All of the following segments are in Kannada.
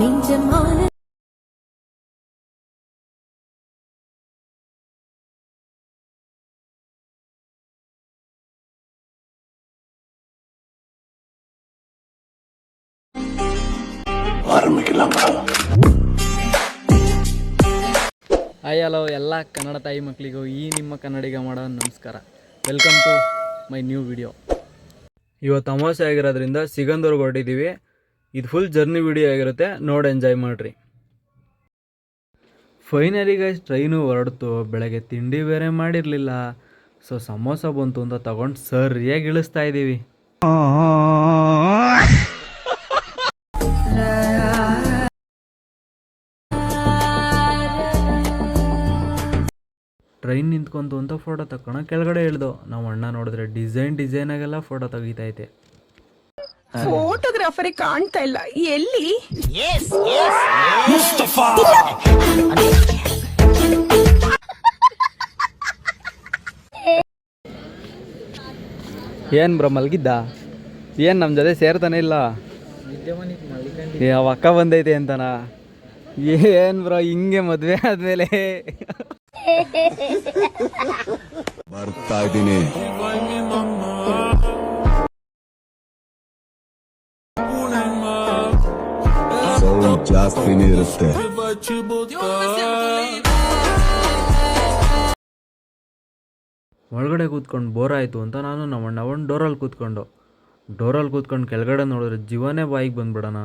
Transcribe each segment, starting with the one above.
ಹಾಯ್ ಹಲೋ ಎಲ್ಲ ಕನ್ನಡ ತಾಯಿ ಮಕ್ಕಳಿಗೂ ಈ ನಿಮ್ಮ ಕನ್ನಡಿಗ ಮಾಡೋ ನಮಸ್ಕಾರ. Welcome to my new video. ಇವತ್ತು ಅಮಾವಾಸ್ಯೆ ಆಗಿರೋದ್ರಿಂದ ಸಿಗಂದೂರ್ಗೆ ಹೊರಟಿದ್ದೀವಿ. ಇದು ಫುಲ್ ಜರ್ನಿ ವಿಡಿಯೋ ಆಗಿರುತ್ತೆ, ನೋಡಿ ಎಂಜಾಯ್ ಮಾಡಿರಿ. ಫೈನಲಿ ಗೈಸ್ ಟ್ರೈನು ಹೊರಡ್ತು. ಬೆಳಗ್ಗೆ ತಿಂಡಿ ಬೇರೆ ಮಾಡಿರಲಿಲ್ಲ, ಸೊ ಸಮೋಸ ಬಂತು ಅಂತ ತಗೊಂಡು ಸರಿಯಾಗಿ ಇಳಿಸ್ತಾ ಇದ್ದೀವಿ. ಟ್ರೈನ್ ನಿಂತ್ಕೊಂತು ಅಂತ ಫೋಟೋ ತಕ್ಕೊಳ ಕೆಳಗಡೆ ಇಳ್ದು ನಾವು ಅಣ್ಣ ನೋಡಿದ್ರೆ ಡಿಸೈನ್ ಆಗೆಲ್ಲ ಫೋಟೋ ತೆಗಿತೈತೆ. ಫೋಟೋಗ್ರಾಫರೇ ಕಾಣ್ತಾ ಇಲ್ಲ, ಎಲ್ಲಿ? ಏನ್ ಬ್ರೋ ಮಲಗಿದ್ದ? ಏನ್ ನಮ್ಮ ಜೊತೆ ಸೇರ್ತಾನೆ ಇಲ್ಲ? ಯಾವ ಅಕ್ಕ ಬಂದೈತೆ ಅಂತನ? ಏನ್ ಬ್ರೋ ಹಿಂಗೆ ಮದ್ವೆ ಆದ್ಮೇಲೆ ಬರ್ತಾ ಇದ್ದೀನಿ. ಸೌಂಡ್ ಜಾಸ್ತಿನೇ ಇರುತ್ತೆ. ಒಳಗಡೆ ಕೂತ್ಕೊಂಡು ಬೋರ್ ಆಯಿತು ಅಂತ ನಾನು ನಮ್ಮಣ್ಣ ಒಂದು ಡೋರಲ್ಲಿ ಕೂತ್ಕೊಂಡು ಕೆಳಗಡೆ ನೋಡಿದ್ರೆ ಜೀವನೇ ಬಾಯಿಗೆ ಬಂದ್ಬಿಡೋಣ.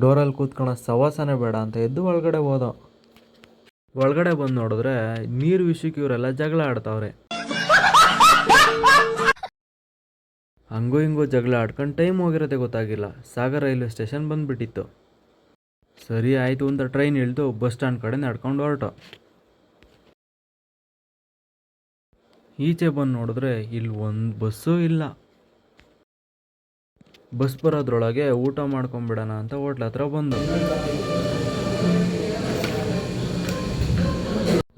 ಡೋರಲ್ಲಿ ಕೂತ್ಕೊಳ್ಳೋ ಸವಾಸನೆ ಬೇಡ ಅಂತ ಎದ್ದು ಒಳಗಡೆ ಹೋದ. ಒಳಗಡೆ ಬಂದು ನೋಡಿದ್ರೆ ನೀರು ವಿಷಯಕ್ಕೆ ಇವರೆಲ್ಲ ಜಗಳ ಆಡ್ತಾವ್ರೆ. ಹಂಗೂ ಹಿಂಗೂ ಜಗಳ ಆಡ್ಕೊಂಡು ಟೈಮ್ ಹೋಗಿರೋದೇ ಗೊತ್ತಾಗಿಲ್ಲ. ಸಾಗರ್ ರೈಲ್ವೆ ಸ್ಟೇಷನ್ ಬಂದುಬಿಟ್ಟಿತ್ತು. ಸರಿ ಆಯಿತು ಅಂತ ಟ್ರೈನ್ ಇಳಿದು ಬಸ್ ಸ್ಟ್ಯಾಂಡ್ ಕಡೆ ನಡ್ಕೊಂಡು ಹೊರಟು. ಈಚೆ ಬಂದು ನೋಡಿದ್ರೆ ಇಲ್ಲಿ ಒಂದು ಬಸ್ಸೂ ಇಲ್ಲ. ಬಸ್ ಬರೋದ್ರೊಳಗೆ ಊಟ ಮಾಡ್ಕೊಂಬಿಡೋಣ ಅಂತ ಹೋಟ್ಲ ಹತ್ರ ಬಂದು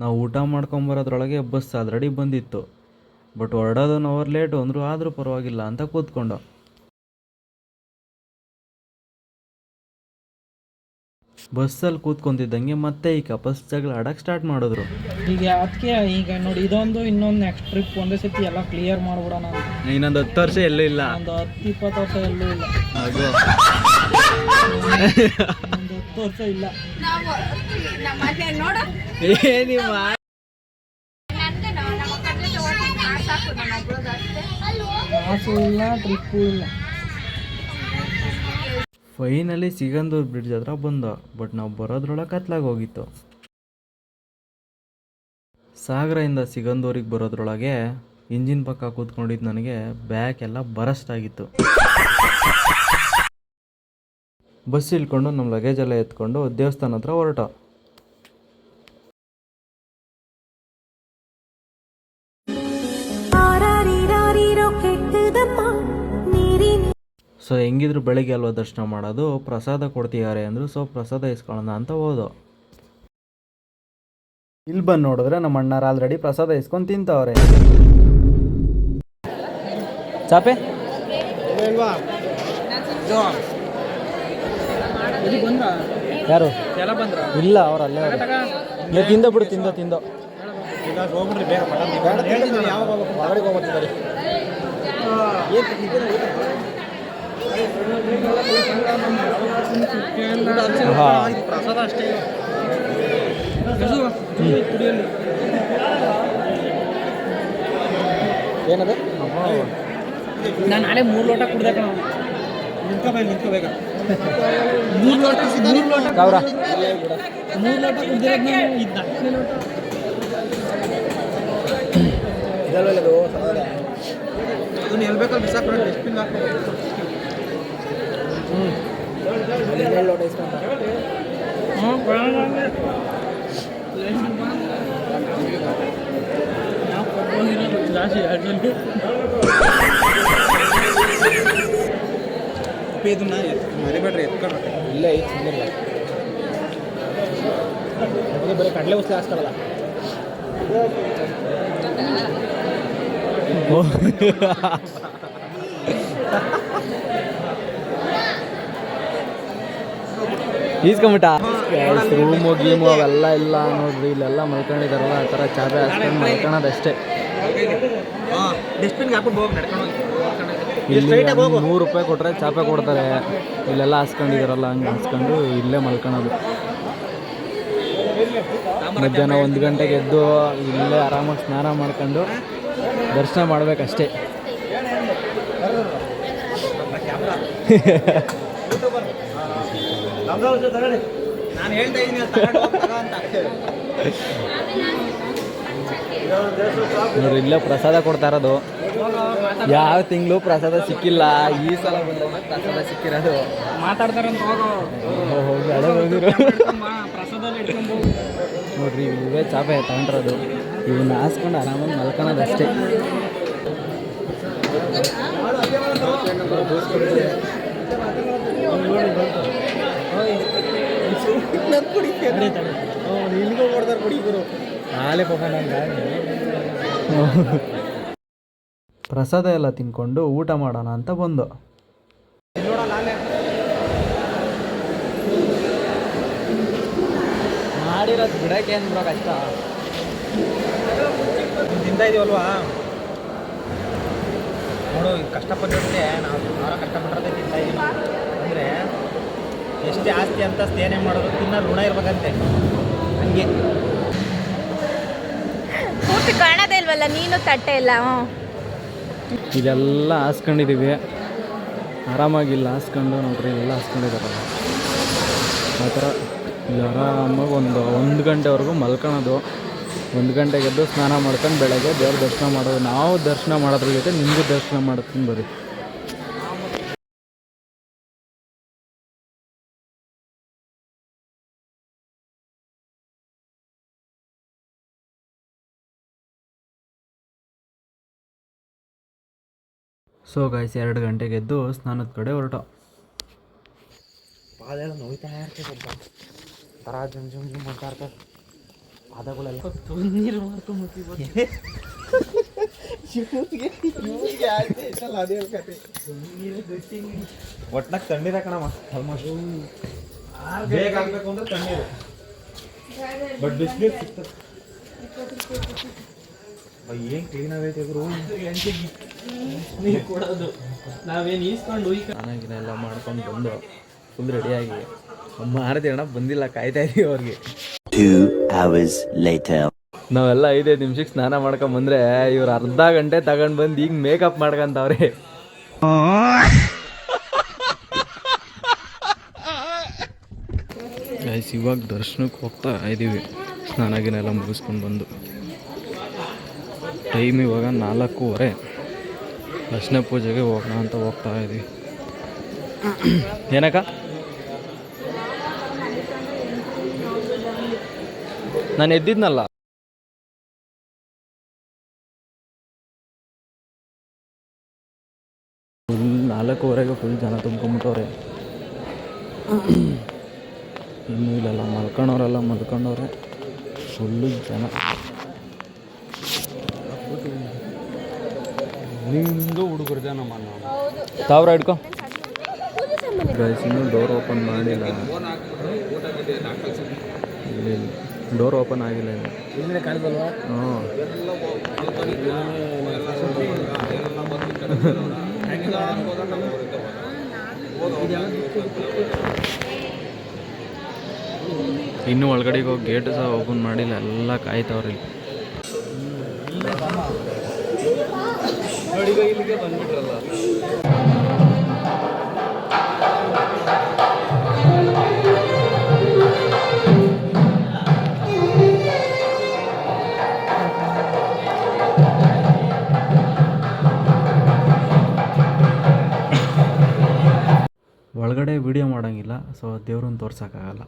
ನಾವು ಊಟ ಮಾಡ್ಕೊಂಬರೋದ್ರೊಳಗೆ ಬಸ್ ಆಲ್ರೆಡಿ ಬಂದಿತ್ತು. ಬಟ್ ಹೊರಡೋದು 1 ಅವರ್ ಲೇಟು ಅಂದರು, ಆದರೂ ಪರವಾಗಿಲ್ಲ ಅಂತ ಕೂತ್ಕೊಂಡು ಬಸ್ಸಲ್ಲಿ ಕೂತ್ಕೊಂತಿದ್ದಂಗೆ ಮತ್ತೆ ಈ ಕಪಲ್ಸ್ ಜಗಳ ಆಡಕ್ಕೆ ಸ್ಟಾರ್ಟ್ ಮಾಡಿದ್ರು. ಈಗ ಅದಕ್ಕೆ ಈಗ ನೋಡಿ ಇದೊಂದು ಇನ್ನೊಂದು ನೆಕ್ಸ್ಟ್ ಟ್ರಿಪ್ ಒಂದೇ ಸತಿ ಎಲ್ಲ ಕ್ಲಿಯರ್ ಮಾಡ್ಬಿಡೋಣ. ಇನ್ನೊಂದು 10 ವರ್ಷ ಎಲ್ಲೂ ಇಲ್ಲ, ಒಂದು 10-20 ವರ್ಷ ಎಲ್ಲೂ ಇಲ್ಲ, ಅದು ಒಂದು 10 ವರ್ಷ ಇಲ್ಲ. ಕಾಸು ಇಲ್ಲ, ಟ್ರಿಪ್ಪು ಇಲ್ಲ. ಫೈನಲಿ ಸಿಗಂದೂರು ಬ್ರಿಡ್ಜ್ ಹತ್ರ ಬಂದ. ಬಟ್ ನಾವು ಬರೋದ್ರೊಳಗೆ ಕತ್ಲಾಗಿ ಹೋಗಿತ್ತು. ಸಾಗರದಿಂದ ಸಿಗಂದೂರಿಗೆ ಬರೋದ್ರೊಳಗೆ ಇಂಜಿನ್ ಪಕ್ಕ ಕೂತ್ಕೊಂಡಿದ್ದು ನನಗೆ ಬ್ಯಾಕ್ ಎಲ್ಲ ಬರಸ್ಟ್ ಆಗಿತ್ತು. ಬಸ್ ಇಳ್ಕೊಂಡು ನಮ್ಮ ಲಗೇಜ್ ಎಲ್ಲ ಎತ್ಕೊಂಡು ದೇವಸ್ಥಾನ ಹತ್ರ ಹೊರಟ. ಸೊ ಹೆಂಗಿದ್ರು ಬೆಳಗ್ಗೆ ಅಲ್ವಾ ದರ್ಶನ ಮಾಡೋದು, ಪ್ರಸಾದ ಕೊಡ್ತಿದ್ದಾರೆ ಅಂದರು. ಸೊ ಪ್ರಸಾದ ಇಸ್ಕೊಳ್ಳೋಣ ಅಂತ ಹೋದೋ. ಇಲ್ಲಿ ಬಂದು ನೋಡಿದ್ರೆ ನಮ್ಮ ಅಣ್ಣಾರು ಆಲ್ರೆಡಿ ಪ್ರಸಾದ ಇಸ್ಕೊಂಡು ತಿಂತವ್ರೆ. ಚಾಪೆ ಯಾರು ಇಲ್ಲ, ಅವ್ರು ಅಲ್ಲೇ ತಿಂದ ಬಿಡು, ತಿಂದೋ ಪ್ರಸಾದ ಅಷ್ಟೇ. ಏನದು? ನಾನು ನಾಳೆ 3 ಲೋಟ ಕುಡ್ದೆ ಕಣ. ನಿಂತ್ಕೋಬೇಕು 3 ಲೋಟ ಕುಡ್ದಿರೋದು ನಾನು. ಇದು 4ನೇ ಲೋಟ ಅದನ್ನ ಹೇಳ್ಬೇಕಲ್ಲ, ಬಿಸಾಕ್ಬಿಡ ಡಸ್ಟ್ಬಿನ್ ಹಾಕ್ಬೇಕು. ಇದನ್ನ ಮರಿಬೇಡ್ರಿ, ಎತ್ಕೊಳ್ರಿ. ಇಲ್ಲ ಇಲ್ಲ, ಬರೀ ಕಡಲೆ ಉಸ್ಲಿ ಹಾಕ್ತಾರಲ್ಲ. ಈಸ್ಕೊಂಬಿಟ್ಟ ರೂಮು ಗೀಮು ಅವೆಲ್ಲ ಇಲ್ಲ ನೋಡ್ರಿ, ಇಲ್ಲೆಲ್ಲ ಮಲ್ಕೊಂಡಿದಾರಲ್ಲ ಆ ಥರ ಚಾಪೆ ಹಾಸ್ಕೊಂಡು ಮಲ್ಕೊಳೋದಷ್ಟೇ. ಇಲ್ಲಿ 100 ರೂಪಾಯಿ ಕೊಟ್ಟರೆ ಚಾಪೆ ಕೊಡ್ತಾರೆ. ಇಲ್ಲೆಲ್ಲ ಹಾಸ್ಕೊಂಡಿದಾರಲ್ಲ ಹಂಗೆ ಹಾಸ್ಕೊಂಡು ಇಲ್ಲೇ ಮಲ್ಕೊಳೋದು. ಮಧ್ಯಾಹ್ನ 1 ಗಂಟೆಗೆ ಎದ್ದು ಇಲ್ಲೇ ಆರಾಮಾಗಿ ಸ್ನಾನ ಮಾಡ್ಕೊಂಡು ದರ್ಶನ ಮಾಡ್ಬೇಕಷ್ಟೇ. ನೋಡ್ರಿ ಇಲ್ಲೇ ಪ್ರಸಾದ ಕೊಡ್ತಾ ಇರೋದು. ಯಾವ ತಿಂಗಳು ಪ್ರಸಾದ ಸಿಕ್ಕಿಲ್ಲ, ಈ ಸಲ ಬಂದಾಗ ಪ್ರಸಾದ ಸಿಕ್ಕಿರೋದು. ಮಾತಾಡ್ತಾರಂತ ಹೋಗಿ ಹೋಗಿರು ನೋಡ್ರಿ, ಇವೇ ಚಾಪೆ ತಗೊಂಡಿರೋದು. ಇವನ್ನ ಹಾಸ್ಕೊಂಡು ಆರಾಮಾಗಿ ಮಲ್ಕೊಳೋದಷ್ಟೇ. ಪ್ರಸಾದ ಎಲ್ಲ ತಿನ್ಕೊಂಡು ಊಟ ಮಾಡೋಣ ಅಂತ ಬಂದು. ಮಾಡಿರೋದು ಬಿಡಕ್ಕೆ ಏನು ಬ್ರೋ ಕಷ್ಟ. ತಿಂತಾ ಇದೀವಲ್ವಾ ನೋಡು, ಕಷ್ಟಪಟ್ಟಿರುತ್ತೆ. ನಾವು ಕಷ್ಟಪಟ್ಟಿರೋದೇ ತಿಂತಾ ಇದೀವಿ. ಅಂದರೆ ಎಷ್ಟೇ ಆಸ್ತಿ ಅಂತ ಸೇನೆ ಮಾಡೋದು, ತಿನ್ನೋ ಋಣ ಇರ್ಬೇಕಂತೆ. ಹಂಗೆ ಪೂರ್ತಿ ಕಾಣೋದೇ ಇಲ್ವಲ್ಲ ನೀನು ತಟ್ಟೆ ಇಲ್ಲ. ಇದೆಲ್ಲ ಹಾಸ್ಕೊಂಡಿದ್ದೀವಿ ಆರಾಮಾಗಿಲ್ಲ ಹಾಸ್ಕೊಂಡು. ನೋಡ್ರಿ ಎಲ್ಲ ಹಾಸ್ಕೊಂಡಿದ್ದಾರಲ್ಲ ಆ ಥರ. ಇಲ್ಲಿ ಆರಾಮಾಗಿ ಒಂದು ಗಂಟೆವರೆಗೂ ಮಲ್ಕೊಳೋದು. 1 ಗಂಟೆಗೆ ಎದ್ದು ಸ್ನಾನ ಮಾಡ್ಕೊಂಡು ಬೆಳಗ್ಗೆ ದೇವ್ರ ದರ್ಶನ ಮಾಡೋದು. ನಾವು ದರ್ಶನ ಮಾಡೋದ್ರ ಜೊತೆ ನಿಮಗೂ ದರ್ಶನ ಮಾಡ್ತೀನಿ ಬರ್ರಿ. ಸೊ ಗಾಯ್ಸ್ 2 ಗಂಟೆಗೆ ಎದ್ದು ಸ್ನಾನದ ಕಡೆ ಹೊರಟು. ಪಾದೆಲ್ಲ ನೋಯ್ತಾ ಇರ್ತದೆ, ಸ್ವಲ್ಪ ಥರ ಜುಮ್ ಜುಮ್ ಜುಮ್ ಮಾಡ್ತಾ ಇರ್ತದೆ ಪಾದಗಳೆಲ್ಲ. ನೀರು ಒಟ್ನಾಗ ತಣ್ಣೀರ ಕಣಮ್ಮ. ಆಲ್ಮೋಸ್ಟ್ ಬೇಗ ಆಗ್ಬೇಕು ಅಂದ್ರೆ ತಣ್ಣೀರು, ಬಟ್ ಬಿಸ್ನೀರು ಸಿಗ್ತದೆ. ಏನು ಕ್ಲೀನ್ ಆಗೈತೆ ನೀರು ಕೊಡೋದು. ನಾವೇನು ಈಸ್ಕೊಂಡು ಸ್ನಾನ ಎಲ್ಲ ಮಾಡ್ಕೊಂಡು ಬಂದು ಫುಲ್ ರೆಡಿಯಾಗಿ ಮಾರತಿ ಅಣ್ಣ ಬಂದಿಲ್ಲ, ಕಾಯ್ತಾ ಇದೀವಿ ಅವ್ರಿಗೆ. 2 hours later. ನಾವೆಲ್ಲ 5 ನಿಮಿಷಕ್ಕೆ ಸ್ನಾನ ಮಾಡ್ಕೊಂಬಂದ್ರೆ ಇವ್ರು ಅರ್ಧ ಗಂಟೆ ತಗೊಂಡು ಬಂದು ಈಗ ಮೇಕಪ್ ಮಾಡ್ಕೊಂತವ್ರೆ. ಗೈಸ್ ಇವಾಗ ದರ್ಶನಕ್ಕೆ ಹೋಗ್ತಾ ಇದ್ದೀವಿ. ಸ್ನಾನಗಿನೆಲ್ಲ ಮುಗಿಸ್ಕೊಂಡು ಬಂದು ಟೈಮ್ ಇವಾಗ 4:15. ದರ್ಶನ ಪೂಜೆಗೆ ಹೋಗೋಣ ಅಂತ ಹೋಗ್ತಾ ಇದ್ದೀವಿ. ಏನಕ್ಕ ನಾನು ಎದ್ದಿದ್ನಲ್ಲ. ಫುಲ್ 4:15 ಫುಲ್ ಜನ ತುಂಬ್ಕೊಂಬಿಟ್ಟವ್ರೆ. ಇನ್ನೂ ಇಲ್ಲೆಲ್ಲ ಮಲ್ಕೊಂಡವ್ರೆಲ್ಲ ಮಲ್ಕೊಂಡವ್ರೆ, ಫುಲ್ಲು ಜನ. ನಿಮ್ಮದು ಹುಡುಗರು ಜನ ತಾವ್ರ ಹಿಡ್ಕೊ ಗೈಸ್. ಇನ್ನೂ ಡೋರ್ ಓಪನ್ ಮಾಡಿಲ್ಲ, ಡೋರ್ ಓಪನ್ ಆಗಿಲ್ಲ ಇನ್ನು. ಹಾಂ ಇನ್ನೂ ಒಳಗಡೆಗೆ ಹೋಗಿ ಗೇಟ್ ಸಹ ಓಪನ್ ಮಾಡಿಲ್ಲ, ಎಲ್ಲ ಕಾಯ್ತವ್ರಿ. ಇಲ್ಲಿಗೆ ಬಂದ್ಬಿಟ್ರಲ್ಲ. ಒಳಗಡೆ ವಿಡಿಯೋ ಮಾಡೋಂಗಿಲ್ಲ, ಸೊ ದೇವ್ರನ್ನ ತೋರ್ಸೋಕ್ಕಾಗಲ್ಲ.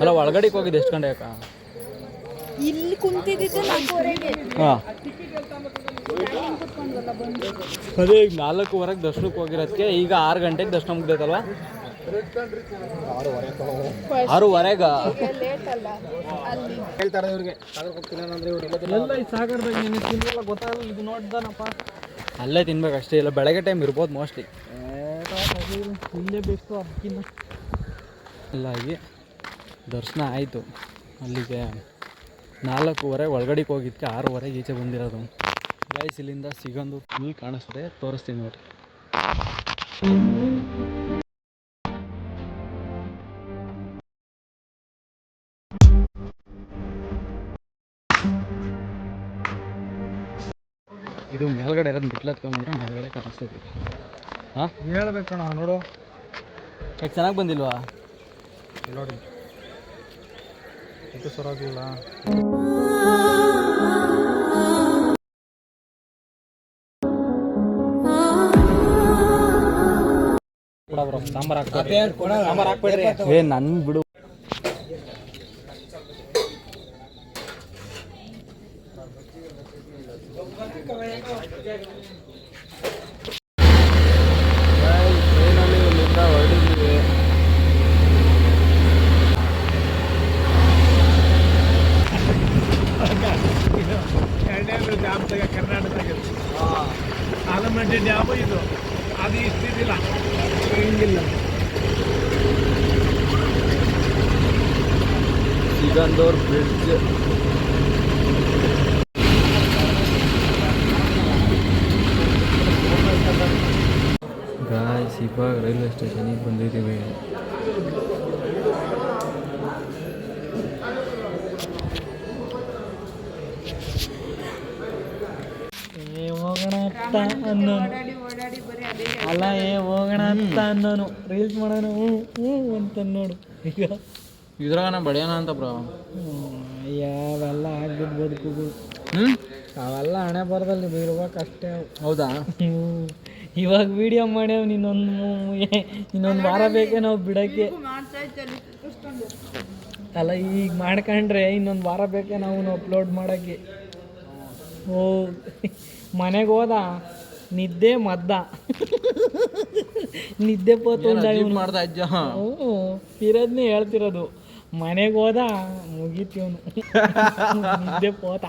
ಅಲ್ಲ ಒಳಗಡೆಗೆ ಹೋಗಿದ್ದು ಎಷ್ಟು ಗಂಟೆ ಅಕ್ಕ? ಇಲ್ಲಿ ಕುಂತಿದ್ದಿದ್ದು 4:30ಗೆ. ಹಾಂ ಅದೇ ಈಗ 4:15ಗೆ ದರ್ಶನಕ್ಕೆ ಹೋಗಿರೋದಕ್ಕೆ ಈಗ 6 ಗಂಟೆಗೆ ದರ್ಶನ ಮುಗ್ದೈತಲ್ವಾ? 6:30 ಲೇಟ್ ಅಲ್ಲ ಅಲ್ಲಿ. ಹೇಳ್ತಾರೆ ಇವ್ರಿಗೆ ಸಾಗರಕ್ಕೆ ಹೋಗ್ತೀನಿ ಅಂದ್ರೆ ಇವ್ರು ಎಲ್ಲ ಈ ಸಾಗರದಾಗ ಏನು ತಿಂದಿಲ್ಲ ಗೊತ್ತಾಗಲ್ಲ. ಇದು ನೋಡ್ದಾನಪ್ಪ, ಅಲ್ಲೇ ತಿನ್ಬೇಕು ಅಷ್ಟೇ. ಇಲ್ಲ ಬೆಳಗ್ಗೆ ಟೈಮ್ ಇರ್ಬೋದು ಮೋಸ್ಟ್ಲಿ. ಇಲ್ಲೇ ಬೇಕು ಅದಕ್ಕಿನ್ನ. ಇಲ್ಲ ಆಗಿ ದರ್ಶನ ಆಯಿತು. ಅಲ್ಲಿಗೆ 4:15 ಒಳಗಡೆಗೆ ಹೋಗಿದ್ದಕ್ಕೆ 6:15 ಈಚೆ ಬಂದಿರೋದು. ಗೈಸ್ ಇಲ್ಲಿಂದ ಸಿಗಂದೂರು ಫುಲ್ ಕಾಣಿಸ್ತದೆ, ತೋರಿಸ್ತೀನಿ ನೋಡಿ. ಇದು ಮೇಲ್ಗಡೆ ಇರೋದು ಬಿಟ್ಲತ್ಕೊಂಡ್ರೆ ಮೇಲ್ಗಡೆ ಕಾಣಿಸ್ತೈತಿ. ಹಾಂ ಹೇಳ್ಬೇಕಣ್ಣ ನೋಡು. ಯಾಕೆ ಚೆನ್ನಾಗಿ ಬಂದಿಲ್ವಾ? ನೋಡಿ ಇದು ಸರಾಗಿಲ್ಲ. ಸಾಂಬಾರು ಹಾಕ್ಬೇಡ್ರಿ. ಏ ನನ್ನ ಬಿಡು. ಟ್ರೈನಲ್ಲಿ ಇಲ್ಲಿಂದ ಹೊರಡಿದ್ವಿ. ಕರ್ನಾಟಕದಾಗ ಆಲಮಟ್ಟಿ ಡ್ಯಾಮು ಇದು. ಅದು ಇಷ್ಟಿದ್ದಿಲ್ಲ, ಹಿಂಗಿಲ್ಲ. ಸಿಗಂದೂರು ಬ್ರಿಡ್ಜ್. ಗಾಯ್ಸ್ ಇವಾಗ ರೈಲ್ವೆ ಸ್ಟೇಷನಿಗೆ ಬಂದಿದ್ದೀವಿ. ಹೋಗೋಣ ಅಂತ ಅನ್ನೋನು ಅಲ್ಲ, ಹೋಗೋಣ ಅಂತ ಅನ್ನೋನು. ರೀಲ್ಸ್ ಮಾಡೋನು ಹ್ಞೂ ಅಂತ ನೋಡು. ಈಗ ಇದ್ರಾಗ ಬಡಿಯೋಣ ಅಂತ ಬ್ರೋ. ಯಾವೆಲ್ಲ ಆಗ್ಬಿಟ್ಟು ಬದುಕುಗಳು, ಹ್ಞೂ ಅವೆಲ್ಲ ಹಣೆ ಬರದಲ್ಲಿ ಇರ್ಬೇಕಷ್ಟೇ. ಹೌದಾ? ಇವಾಗ ವಿಡಿಯೋ ಮಾಡ್ಯಾವ, ಇನ್ನೊಂದು ವಾರ ಬೇಕೇ ನಾವು ಬಿಡೋಕ್ಕೆ. ಅಲ್ಲ ಈಗ ಮಾಡ್ಕೊಂಡ್ರೆ ಇನ್ನೊಂದು ವಾರ ಬೇಕೇ ನಾವು ಅಪ್ಲೋಡ್ ಮಾಡೋಕ್ಕೆ. ಓ ಮನೆಗೆ ಹೋದ ನಿದ್ದೆ ಮದ್ದ ನಿದ್ದೆ ಪೋತು ಮಾಡ್ದ ಅಜ್ಜ. ಇರೋದನ್ನೇ ಹೇಳ್ತಿರೋದು. ಮನೆಗೆ ಹೋದ ಮುಗೀತೀವನು ನಿದ್ದೆ ಪೋತ.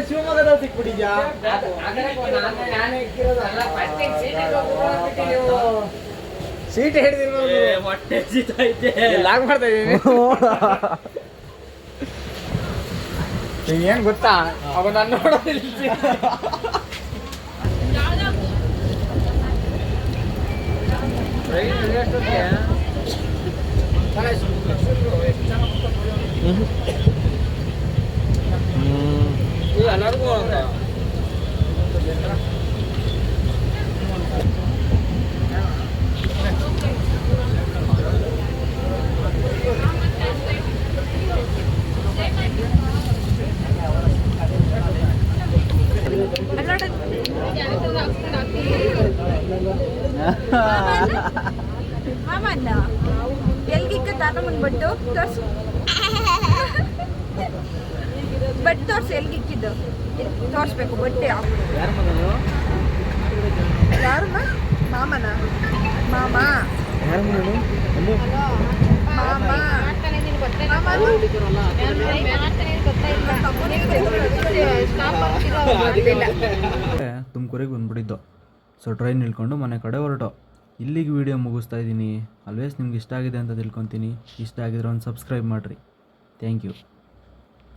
ಶಿವಮೊಗ್ಗದ ಸಿಕ್ಬಿಟ್ಟಿದ್ಯಾ? ಸೀಟ್ ಹಿಡಿದಿರ್ಬೋದು. ಹೊಟ್ಟೆ ಸಿಗ್ತೈತೆ. ಲಾಗ್ ಮಾಡ್ತಾ ಇದ್ದೀನಿ. ಏನು ಗೊತ್ತಾ, ಅವ ನಾನು ನೋಡೋದಿಲ್ಲ. ಎಲ್ಲರಿಗೂ ಮಾಮನ್ನ ಎಲ್ಗಿಕ್ಕ ತಾತ ಬಂದ್ಬಿಟ್ಟು ತೋರ್ಸು. ಬಟ್ ತೋರ್ಸು ಎಲ್ಗಿಕ್ಕಿದ್ದು ತೋರಿಸ್ಬೇಕು ಬಟ್ಟೆ. ಯಾರಮ್ಮ? ಮಾಮನ ಮಾಮ ಮಾಮ ತುಮಕೂರಿಗೆ ಬಂದ್ಬಿಟ್ಟಿದ್ದು. ಸೊ ಟ್ರೈನ್ ಇಳ್ಕೊಂಡು ಮನೆ ಕಡೆ ಹೊರಟು. ಇಲ್ಲಿಗೆ ವಿಡಿಯೋ ಮುಗಿಸ್ತಾ ಇದ್ದೀನಿ. ಆಲ್ವೇಸ್ ನಿಮ್ಗೆ ಇಷ್ಟ ಆಗಿದೆ ಅಂತ ತಿಳ್ಕೊತೀನಿ. ಇಷ್ಟ ಆಗಿದ್ರೆ ಒಂದು ಸಬ್ಸ್ಕ್ರೈಬ್ ಮಾಡಿರಿ. Thank you.